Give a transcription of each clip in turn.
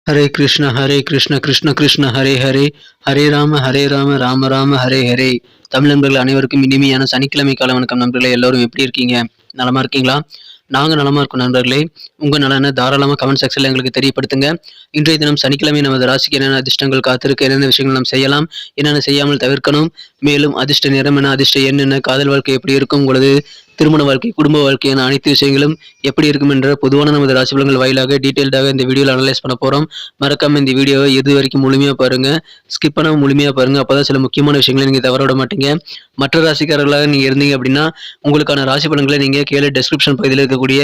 ஹரே கிருஷ்ண கிருஷ்ண கிருஷ்ண ஹரே ஹரே, ஹரே ராம ராம ராம ஹரே ஹரே. தமிழ் நண்பர்கள் அனைவருக்கும் இனிமையான சனிக்கிழமை கால வணக்கம் நண்பர்களே. எல்லோரும் எப்படி இருக்கீங்க? நலமா இருக்கீங்களா? நாங்கள் நலமா இருக்கோம் நண்பர்களே. உங்க நலனை தாராளமாக கமெண்ட் செக்ஷன்ல எங்களுக்கு தெரியப்படுத்துங்க. இன்றைய தினம் சனிக்கிழமை நமது ராசிக்கு என்னென்ன அதிர்ஷ்டங்கள் காத்திருக்க, என்னென்ன விஷயங்கள் நாம் செய்யலாம், என்னென்ன செய்யாமல் தவிர்க்கணும், மேலும் அதிர்ஷ்ட நிறம் என்ன, அதிர்ஷ்ட எண் என்ன, காதல் வாழ்க்கை எப்படி இருக்கும், உங்களது திருமண வாழ்க்கை, குடும்ப வாழ்க்கை என அனைத்து விஷயங்களும் எப்படி இருக்கும் என்ற பொதுவான நமது ராசி பலன்கள் வாயிலாக டீட்டெயில்டாக இந்த வீடியோவில் அனலைஸ் பண்ண போறோம். மறக்காம இந்த வீடியோவை இது வரைக்கும் முழுமையா பாருங்க. ஸ்கிப் பண்ணாம முழுமையா பாருங்க. அப்பதான் சில முக்கியமான விஷயங்களை நீங்க தவற விட மாட்டீங்க. மற்ற ராசிக்காரர்களாக நீங்க இருந்தீங்க அப்படின்னா உங்களுக்கான ராசி பலன்களை நீங்க கீழே டெஸ்கிரிப்ஷன் பகுதியில் இருக்கக்கூடிய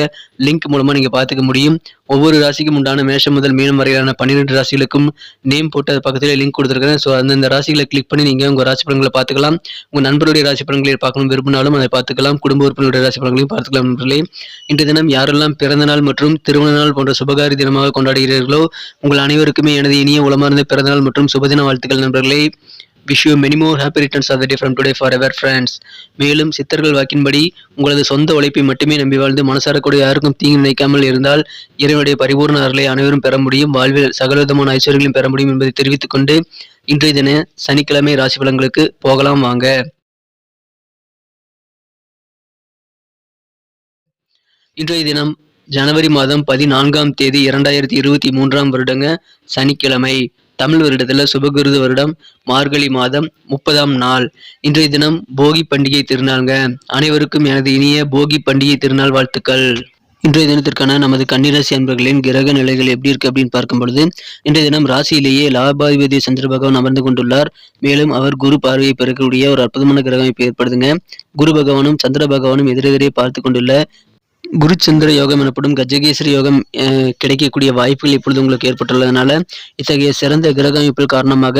லிங்க் மூலமா நீங்க பார்த்துக்க முடியும். ஒவ்வொரு ராசிக்கும் உண்டான மேஷம் முதல் மீனம் வரையிலான 12 ராசிகளுக்கும் நேம் போட்டு அது பக்கத்துல லிங்க் கொடுத்துருக்கேன். ஸோ அந்தந்த ராசிகளை கிளிக் பண்ணி நீங்க உங்க ராசி பலன்களை பார்த்துக்கலாம். உங்க நண்பருடைய ராசி பலன்களை பார்க்கணும் விரும்பினாலும் அதை பார்த்துக்கலாம். குடும்ப உறுப்பினருடைய ராசி பலன்களையும் பார்த்துக்கலாம் நண்பர்களே. இன்றைய தினம் யாரெல்லாம் பிறந்த நாள் மற்றும் திருமண நாள் போன்ற சுபகாரி தினமாக கொண்டாடுகிறீர்களோ உங்கள் அனைவருக்குமே எனது இனிய உளமார்ந்த பிறந்தநாள் மற்றும் சுபதின வாழ்த்துக்கள் நண்பர்களே. Wish you many more happy returns of the day from today forever friends. மேலும் சித்தர்கள் வாக்கின்படி உங்களது சொந்த உழைப்பை மட்டுமே நம்பி வாழ்ந்து மனசார கூட யாருக்கும் தீங்கு நினைக்காமல் இருந்தால் இறைவனுடைய பரிபூர்ண அருளை அனைவரும் பெற முடியும், வாழ்வில் சகலவிதமான ஐஸ்வர்யங்களையும் பெற முடியும் என்பதை தெரிவித்துக் கொண்டு இன்றைய தின சனிக்கிழமை ராசி பலன்களுக்கு போகலாம் வாங்க. இன்றைய தினம் ஜனவரி மாதம் 14ஆம் தேதி 2023ஆம் வருடங்க சனிக்கிழமை. தமிழ் வருடத்துல சுபகிருது வருடம் மார்கழி மாதம் 30ஆம் நாள். இன்றைய தினம் போகி பண்டிகை திருநாள்ங்க. அனைவருக்கும் எனது இனிய போகி பண்டிகை திருநாள் வாழ்த்துக்கள். இன்றைய தினத்திற்கான நமது கன்னிராசி அன்பர்களின் கிரக நிலைகள் எப்படி இருக்கு அப்படின்னு பார்க்கும் பொழுது இன்றைய தினம் ராசியிலேயே லாபாதிபதி சந்திர பகவான் அமர்ந்து கொண்டுள்ளார். மேலும் அவர் குரு பார்வையை பெறக்கூடிய ஒரு அற்புதமான கிரக அமைப்பு ஏற்படுதுங்க. குரு பகவானும் சந்திர பகவானும் எதிரெதிரே பார்த்து கொண்டுள்ள குருச்சந்திர யோகம் எனப்படும் கஜகேசரி யோகம் கிடைக்கக்கூடிய வாய்ப்புகள் இப்பொழுது உங்களுக்கு ஏற்பட்டுள்ளதுனால இத்தகைய சிறந்த கிரக அமைப்பில் காரணமாக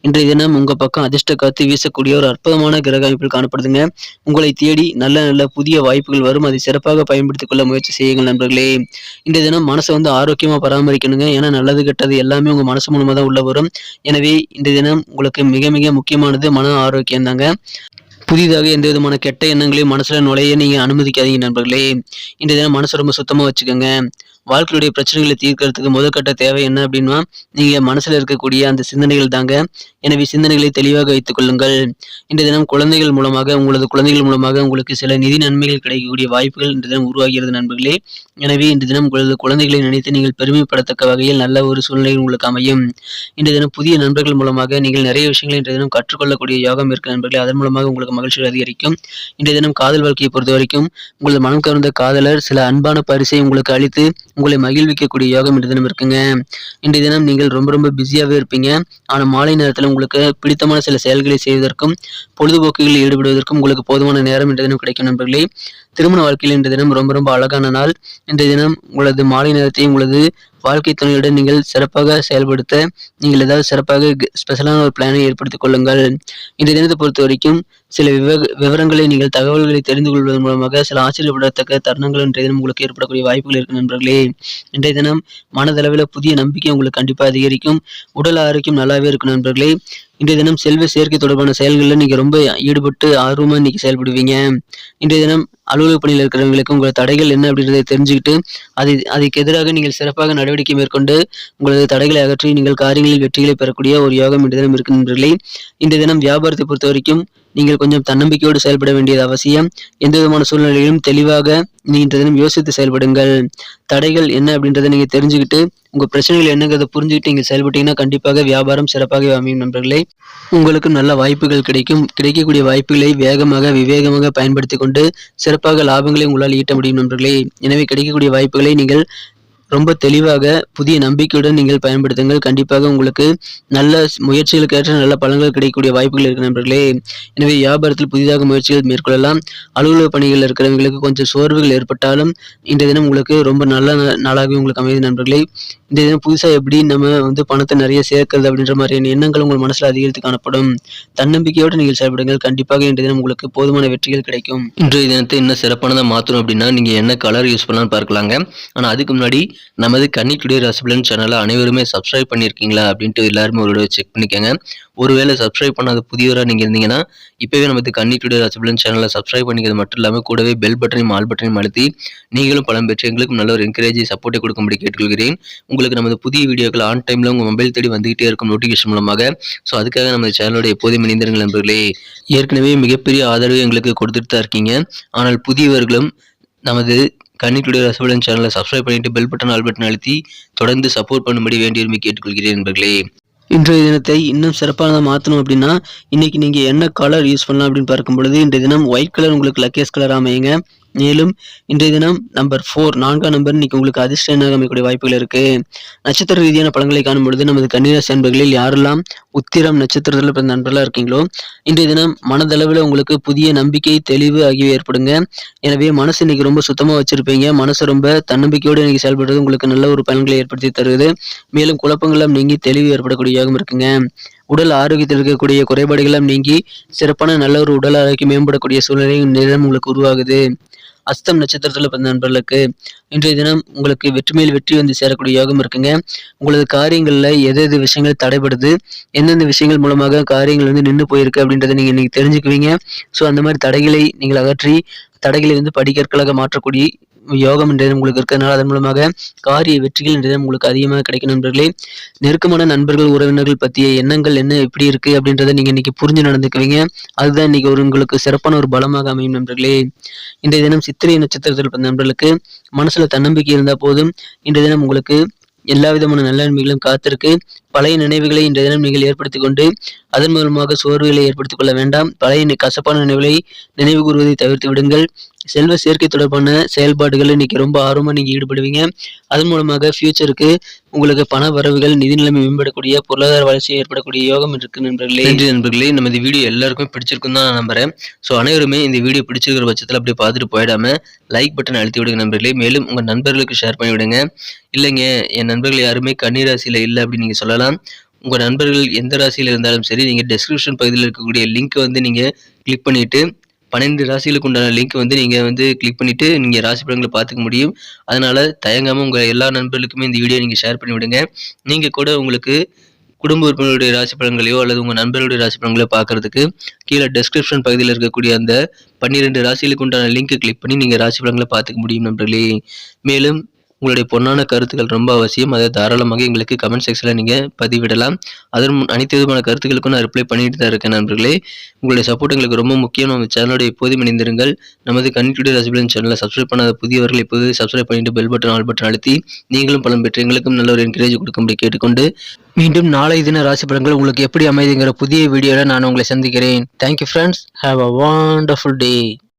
இன்றைய தினம் உங்க பக்கம் அதிர்ஷ்ட காத்து வீசக்கூடிய ஒரு அற்புதமான கிரக அமைப்பில் காணப்படுதுங்க. உங்களை தேடி நல்ல நல்ல புதிய வாய்ப்புகள் வரும். அதை சிறப்பாக பயன்படுத்திக் கொள்ள முயற்சி செய்யுங்கள் நண்பர்களே. இன்றைய தினம் மனசை ஆரோக்கியமா பராமரிக்கணுங்க. ஏன்னா நல்லது கெட்டது எல்லாமே உங்க மனசு மூலமா தான் உள்ள வரும். எனவே இன்றைய தினம் உங்களுக்கு மிக மிக முக்கியமானது மன ஆரோக்கியம் தாங்க. புதிதாக எந்த விதமான கெட்ட எண்ணங்களையும் மனசுல நுழைய நீங்க அனுமதிக்காதீங்க நண்பர்களே. இன்றைய தினம் மனசை ரொம்ப சுத்தமா வச்சுக்கோங்க. வாழ்க்கையுடைய பிரச்சனைகளை தீர்க்கறதுக்கு முதற்கட்ட தேவை என்ன அப்படின்னா நீங்க மனசுல இருக்கக்கூடிய அந்த சிந்தனைகள் தாங்க. எனவே சிந்தனைகளை தெளிவாக வைத்துக் கொள்ளுங்கள். இன்றைய தினம் குழந்தைகள் மூலமாக உங்களுக்கு சில நிதி நன்மைகள் கிடைக்கக்கூடிய வாய்ப்புகள் இன்றைய தினம் உருவாகிறது நண்பர்களே. எனவே இன்றைய தினம் உங்களது குழந்தைகளை நினைத்து நீங்கள் பெருமைப்படத்தக்க வகையில் நல்ல ஒரு சூழ்நிலை உங்களுக்கு அமையும். இன்றைய தினம் புதிய நண்பர்கள் மூலமாக நீங்கள் நிறைய விஷயங்களை இன்றைய தினம் கற்றுக்கொள்ளக்கூடிய யோகம் இருக்கு நண்பர்களே. அதன் மூலமாக உங்களுக்கு மகிழ்ச்சி அதிகரிக்கும். இன்றைய தினம் காதல் வாழ்க்கையை பொறுத்த வரைக்கும் உங்களது மனம் கவர்ந்த காதலர் சில அன்பான பரிசை உங்களுக்கு அளித்து உங்களை மகிழ்விக்கக்கூடிய யோகம் இன்றைய தினம் இருக்குங்க. இன்றைய தினம் நீங்கள் ரொம்ப ரொம்ப பிஸியாகவே இருப்பீங்க. ஆனால் மாலை நேரத்தில் உங்களுக்கு பிடித்தமான சில செயல்களை செய்வதற்கும் பொழுதுபோக்குகளில் ஈடுபடுவதற்கும் உங்களுக்கு போதுமான நேரம் இன்றைய தினம் கிடைக்கும் நண்பர்களே. திருமண வாழ்க்கையில் இன்றைய தினம் ரொம்ப ரொம்ப அழகான நாள். இன்றைய தினம் உங்களது மாலை நேரத்தை உங்களது வாழ்க்கை துணையுடன் நீங்கள் சிறப்பாக செயல்படுத்த நீங்கள் ஏதாவது சிறப்பாக ஸ்பெஷலான ஒரு பிளானை ஏற்படுத்திக் கொள்ளுங்கள். இன்றைய தினத்தை பொறுத்த வரைக்கும் சில விவரங்களை நீங்கள் தகவல்களை தெரிந்து கொள்வதன் மூலமாக சில ஆச்சரியப்படத்தக்க தருணங்கள் இன்றைய தினம் உங்களுக்கு ஏற்படக்கூடிய வாய்ப்புகள் இருக்கு நண்பர்களே. இன்றைய தினம் மனதளவில் புதிய நம்பிக்கை உங்களுக்கு கண்டிப்பாக அதிகரிக்கும். உடல் ஆரோக்கியம் நல்லாவே இருக்கும் நண்பர்களே. இன்றைய தினம் செல்வ சேர்க்கை தொடர்பான செயல்களில் நீங்க ரொம்ப ஈடுபட்டு ஆர்வமா இன்னைக்கு செயல்படுவீங்க. இன்றைய தினம் அலுவலக பணியில் இருக்கிறவங்களுக்கு உங்களது தடைகள் என்ன அப்படின்றத தெரிஞ்சுக்கிட்டு அதுக்கு எதிராக நீங்கள் சிறப்பாக நடவடிக்கை மேற்கொண்டு உங்களது தடைகளை அகற்றி நீங்கள் காரியங்களில் வெற்றிகளை பெறக்கூடிய ஒரு யோகம் இன்றைய தினம் இருக்கு நண்பர்களே. இன்றைய தினம் வியாபாரத்தை பொறுத்த வரைக்கும் நீங்கள் கொஞ்சம் தன்னம்பிக்கையோடு செயல்பட வேண்டியது அவசியம். எந்த விதமான சூழ்நிலையிலும் தெளிவாக இன்றைய தினம் யோசித்து செயல்படுங்கள். தடைகள் என்ன அப்படின்றத நீங்க தெரிஞ்சுக்கிட்டு உங்க பிரச்சனைகள் என்னங்கிறத புரிஞ்சுக்கிட்டு நீங்க செயல்பட்டீங்கன்னா கண்டிப்பாக வியாபாரம் சிறப்பாக அமையும் நண்பர்களே. உங்களுக்கு நல்ல வாய்ப்புகள் கிடைக்கும். கிடைக்கக்கூடிய வாய்ப்புகளை வேகமாக விவேகமாக பயன்படுத்தி கொண்டு சிறப்பாக லாபங்களை உங்களால் ஈட்ட முடியும் நண்பர்களே. எனவே கிடைக்கக்கூடிய வாய்ப்புகளை நீங்கள் ரொம்ப தெளிவாக புதிய நம்பிக்கையுடன் நீங்கள் பயன்படுத்துங்கள். கண்டிப்பாக உங்களுக்கு நல்ல முயற்சிகளுக்கு ஏற்ற நல்ல பலன்கள் கிடைக்கக்கூடிய வாய்ப்புகள் இருக்கு நண்பர்களே. எனவே வியாபாரத்தில் புதிதாக முயற்சிகள் மேற்கொள்ளலாம். அலுவலக பணிகள் இருக்கிறவங்களுக்கு கொஞ்சம் சோர்வுகள் ஏற்பட்டாலும் இன்றைய தினம் உங்களுக்கு ரொம்ப நல்ல நாளாகவே உங்களுக்கு அமையுது நண்பர்களே. இன்றைய தினம் புதுசா எப்படி நம்ம பணத்தை நிறைய சேர்க்கிறது அப்படின்ற மாதிரியான எண்ணங்கள் உங்கள் மனசுல அதிகரித்து காணப்படும். தன்னம்பிக்கையோடு நீங்கள் செயல்படுங்கள். கண்டிப்பாக இன்றைய தினம் உங்களுக்கு போதுமான வெற்றிகள் கிடைக்கும். இன்றைய தினத்தை இன்னும் சிறப்பானதாக மாற்றணும் அப்படின்னா நீங்க என்ன கலர் யூஸ் பண்ணலாம்னு பார்க்கலாங்க. ஆனா அதுக்கு முன்னாடி நமது கன்னி டுடே ராசி பலன் சேனலை அனைவருமே சப்ஸ்கிரைப் பண்ணியிருக்கீங்களா அப்படின்ட்டு எல்லாருமே ஒரு செக் பண்ணிக்கோங்க. ஒருவேளை சப்ஸ்கிரைப் பண்ணாத புதியவராக நீங்கள் இருந்தீங்கன்னா இப்போவே நமது கன்னி டுடே ராசி பலன் சேனலை சப்ஸ்கிரைப் பண்ணிக்கிறது மட்டும் இல்லாமல் கூடவே பெல் பட்டனையும் ஆல் பட்டனையும் அழுத்தி நீங்களும் பலம் பெற்று எங்களுக்கும் நல்ல ஒரு என்கரேஜ் சப்போர்ட்டை கொடுக்கும்படி கேட்டுக்கொள்கிறேன். உங்களுக்கு நமது புதிய வீடியோக்கள் ஆன் டைமில் உங்கள் மொபைல் தேடி வந்துகிட்டே இருக்கும் நோட்டிஃபிகேஷன் மூலமாக. ஸோ அதுக்காக நம்ம சேனலோட எப்போதும் இணைந்திருங்கள் நண்பர்களே. ஏற்கனவே மிகப்பெரிய ஆதரவு எங்களுக்கு கொடுத்துட்டு தான் இருக்கீங்க. ஆனால் புதியவர்களும் நமது கன்னி டுடே ராசி பலன் சேனலை சப்ஸ்கிரைப் பண்ணிட்டு பெல் பட்டன் ஆல் பட்டன் அழுத்தி தொடர்ந்து சப்போர்ட் பண்ணும்படி வேண்டியிருமை கேட்டுக்கொள்கிறேன் நண்பர்களே. இன்றைய தினத்தை இன்னும் சிறப்பானதாக மாற்றணும் அப்படின்னா இன்னைக்கு நீங்கள் என்ன கலர் யூஸ் பண்ணலாம் அப்படின்னு பார்க்கும் பொழுது இன்றைய தினம் ஒயிட் கலர் உங்களுக்கு லக்கேஸ் கலர் அமையுங்க. மேலும் இன்றைய தினம் நம்பர் 4 4ஆம் நம்பர் இன்னைக்கு உங்களுக்கு அதிர்ஷ்ட எண்ணாக அமையக்கூடிய வாய்ப்புகள் இருக்கு. நட்சத்திர ரீதியான பலன்களை காணும் பொழுது நமது கன்னிராசி அன்பர்களில் யாரெல்லாம் உத்திரம் நட்சத்திரத்தில் பிறந்த நண்பர்களாக இருக்கீங்களோ இன்றைய தினம் மனதளவில் உங்களுக்கு புதிய நம்பிக்கை தெளிவு ஆகியவை ஏற்படுங்க. எனவே மனசு இன்னைக்கு ரொம்ப சுத்தமாக வச்சிருப்பீங்க. மனசு ரொம்ப தன்னம்பிக்கையோடு இன்னைக்கு செயல்படுறது உங்களுக்கு நல்ல ஒரு பலன்களை ஏற்படுத்தி தருவது. மேலும் குழப்பங்களும் நீங்கி தெளிவு ஏற்படக்கூடியதாகவும் இருக்குங்க. உடல் ஆரோக்கியத்தில் இருக்கக்கூடிய குறைபாடுகளும் நீங்கி சிறப்பான நல்ல ஒரு உடல் ஆரோக்கியம் மேம்படக்கூடிய சூழ்நிலை நேரம் உங்களுக்கு உருவாகுது. அஸ்தம் நட்சத்திரத்தில் பிறந்த நண்பர்களுக்கு இன்றைய தினம் உங்களுக்கு வெற்றி மேல் வெற்றி வந்து சேரக்கூடிய யோகம் இருக்குங்க. உங்களது காரியங்களில் எது விஷயங்கள் தடைபடுது, எந்தெந்த விஷயங்கள் மூலமாக காரியங்கள் வந்து நின்று போயிருக்கு அப்படின்றத நீங்கள் இன்னைக்கு தெரிஞ்சுக்குவீங்க. ஸோ அந்த மாதிரி தடைகளை நீங்கள் அகற்றி தடைகளை வந்து படிக்கற்களாக மாற்றக்கூடிய யோகம் இன்றைய உங்களுக்கு இருக்கிறதுனால அதன் மூலமாக காரிய வெற்றிகள் இன்றைய உங்களுக்கு அதிகமாக கிடைக்கும் நண்பர்களே. நெருக்கமான நண்பர்கள் உறவினர்கள் பற்றிய எண்ணங்கள் என்ன எப்படி இருக்கு அப்படின்றத நீங்க இன்னைக்கு புரிஞ்சு நடந்துக்குவீங்க. அதுதான் இன்னைக்கு உங்களுக்கு சிறப்பான ஒரு பலமாக அமையும் நண்பர்களே. இன்றைய தினம் சித்திரை நட்சத்திரத்தில் பிறந்த நண்பர்களுக்கு மனசுல தன்னம்பிக்கை இருந்தால் போதும். இன்றைய தினம் உங்களுக்கு எல்லா விதமான நல்ல நன்மைகளும் காத்திருக்கு. பழைய நினைவுகளை இன்றைய தினம் நீங்கள் ஏற்படுத்திக் கொண்டு அதன் மூலமாக சோர்வுகளை ஏற்படுத்திக் கொள்ள வேண்டாம். பழைய கசப்பான நினைவுகளை நினைவு கூறுவதை தவிர்த்து விடுங்கள். செல்வ சேர்க்கை தொடர்பான செயல்பாடுகள் இன்னைக்கு ரொம்ப ஆர்வமா நீங்க ஈடுபடுவீங்க. அதன் மூலமாக ஃபியூச்சருக்கு உங்களுக்கு பண வரவுகள் நிதி நிலைமை மேம்படக்கூடிய பொருளாதார வளர்ச்சி ஏற்படக்கூடிய யோகம் இருக்கு நண்பர்களே. நன்றி நண்பர்களே. நம்ம இந்த வீடியோ எல்லாருக்குமே பிடிச்சிருக்கும் தான் நான் நம்புறேன். ஸோ அனைவருமே இந்த வீடியோ பிடிச்சிருக்கிற பட்சத்தில் அப்படியே பார்த்துட்டு போயிடாம லைக் பட்டன் அழுத்தி விடுங்க நண்பர்களே. மேலும் உங்க நண்பர்களுக்கு ஷேர் பண்ணி விடுங்க. இல்லைங்க என் நண்பர்கள் யாருமே கன்னி ராசியில இல்லை அப்படின்னு நீங்க சொல்லலாம். உங்க நண்பர்கள் எந்த ராசியில் இருந்தாலும் சரி நீங்க டெஸ்கிரிப்ஷன் பகுதியில் இருக்கக்கூடிய லிங்க் வந்து நீங்க கிளிக் பண்ணிட்டு 12 ராசிகளுக்கு உண்டான லிங்க் வந்து நீங்க வந்து கிளிக் பண்ணிட்டு நீங்க ராசி பலன்களை பார்த்துக்க முடியும். அதனால தயங்காம உங்க எல்லா நண்பர்களுக்குமே இந்த வீடியோ நீங்க ஷேர் பண்ணி விடுங்க. நீங்க கூட உங்களுக்கு குடும்ப உறுப்பினருடைய ராசி பலன்களையோ அல்லது உங்க நண்பர்களுடைய ராசி பலன்களையோ பார்க்கறதுக்கு கீழே டெஸ்கிரிப்ஷன் பகுதியில் இருக்கக்கூடிய அந்த 12 ராசிகளுக்கு உண்டான லிங்க் கிளிக் பண்ணி நீங்க ராசி பலன்களை பார்த்துக்க முடியும் நண்பர்களே. மேலும் உங்களுடைய பொன்னான கருத்துக்கள் ரொம்ப அவசியம். அதை தாராளமாக எங்களுக்கு கமெண்ட் செக்ஷனில் நீங்கள் பதிவிடலாம். அதன் அனைத்து விதமான கருத்துக்களுக்கும் நான் ரிப்ளை பண்ணிட்டு தான் இருக்கேன் நண்பர்களே. உங்களுடைய சப்போர்ட் எங்களுக்கு ரொம்ப முக்கியம். நம்ம சேனலோட எப்போதும் இணைந்திருங்கள். நமது கன்னி டுடே ராசி பலன் சேனலை சப்ஸ்கிரைப் பண்ணாத புதியவர்கள் எப்போது சப்ஸ்கிரைப் பண்ணிட்டு பெல் பட்டன் ஆல் பட்டன் அழுத்தி நீங்களும் பலம் பெற்று எங்களுக்கும் நல்ல ஒரு என்கரேஜ் கொடுக்கும்படி கேட்டுக்கொண்டு மீண்டும் நாளை தின ராசி பலன்கள் உங்களுக்கு எப்படி அமைதுங்கிற புதிய வீடியோவில் நான் உங்களை சந்திக்கிறேன். Thank you friends. Have a wonderful day.